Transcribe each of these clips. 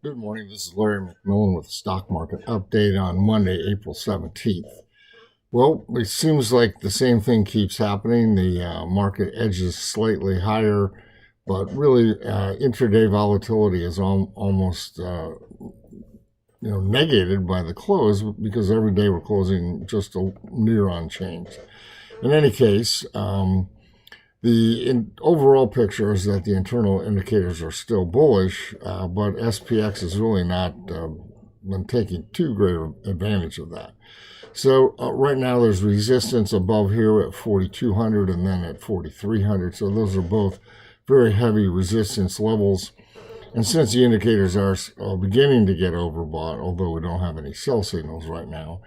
Good morning. This is Larry McMillan with the stock market update on Monday, April 17th. Well, it seems like the same thing keeps happening. The market edges slightly higher, but really intraday volatility is almost negated by the close because every day we're closing just near unchanged. In any case, the overall picture is that the internal indicators are still bullish, but SPX has really not been taking too great advantage of that. So right now there's resistance above here at 4,200 and then at 4,300. So those are both very heavy resistance levels. And since the indicators are beginning to get overbought, although we don't have any sell signals right now,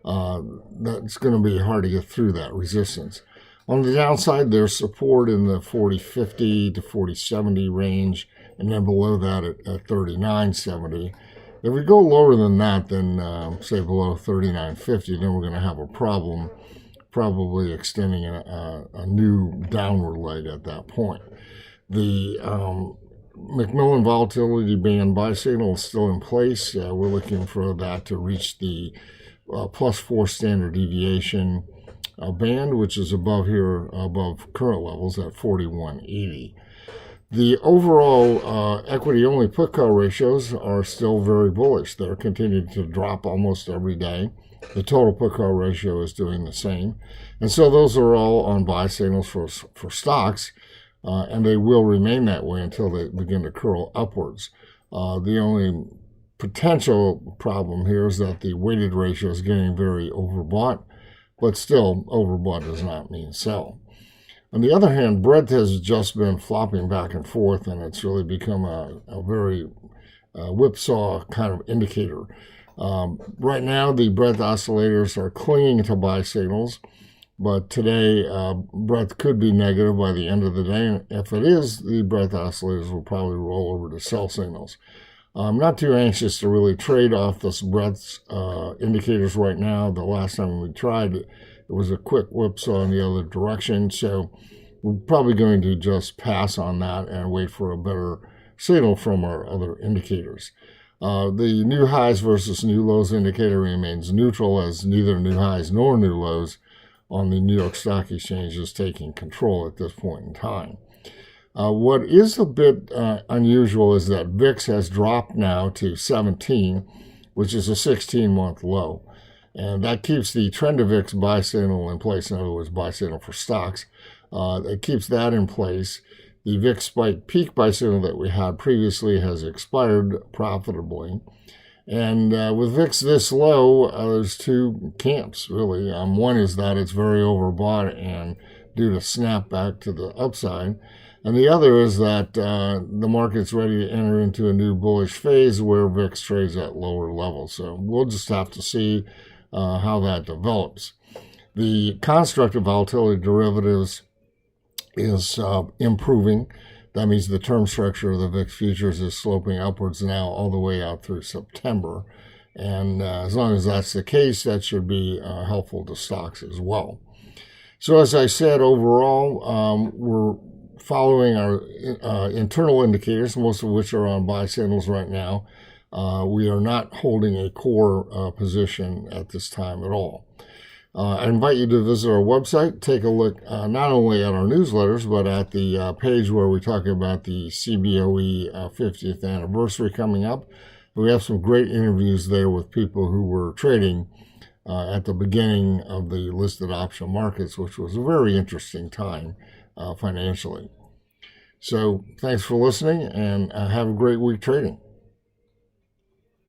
that's going to be hard to get through that resistance. On the downside, there's support in the 40.50 to 40.70 range, and then below that at 39.70. If we go lower than that, then say below 39.50, then we're going to have a problem, probably extending a new downward leg at that point. The McMillan volatility band buy signal is still in place. We're looking for that to reach the +4 standard deviation band, which is above current levels at 41.80. The overall equity-only put-call ratios are still very bullish. They're continuing to drop almost every day. The total put-call ratio is doing the same. And so those are all on buy signals for stocks, and they will remain that way until they begin to curl upwards. The only potential problem here is that the weighted ratio is getting very overbought, but still, overbought does not mean sell. On the other hand, breadth has just been flopping back and forth, and it's really become a very whipsaw kind of indicator. Right now, the breadth oscillators are clinging to buy signals, but today, breadth could be negative by the end of the day, and if it is, the breadth oscillators will probably roll over to sell signals. I'm not too anxious to really trade off this breadth indicators right now. The last time we tried, it was a quick whipsaw in the other direction. So we're probably going to just pass on that and wait for a better signal from our other indicators. The new highs versus new lows indicator remains neutral, as neither new highs nor new lows on the New York Stock Exchange is taking control at this point in time. What is a bit unusual is that VIX has dropped now to 17, which is a 16-month low. And that keeps the trend of VIX buy signal in place, in other words, buy signal for stocks. It keeps that in place. The VIX spike peak buy signal that we had previously has expired profitably. And with VIX this low, there's two camps, really. One is that it's very overbought and due to snap back to the upside. And the other is that the market's ready to enter into a new bullish phase where VIX trades at lower levels. So we'll just have to see how that develops. The construct of volatility derivatives is improving. That means the term structure of the VIX futures is sloping upwards now all the way out through September. And as long as that's the case, that should be helpful to stocks as well. So as I said, overall, we're following our internal indicators, most of which are on buy signals right now. We are not holding a core position at this time at all. I invite you to visit our website, take a look not only at our newsletters, but at the page where we talk about the CBOE 50th anniversary coming up. We have some great interviews there with people who were trading at the beginning of the listed option markets, which was a very interesting time financially. So thanks for listening, and have a great week trading.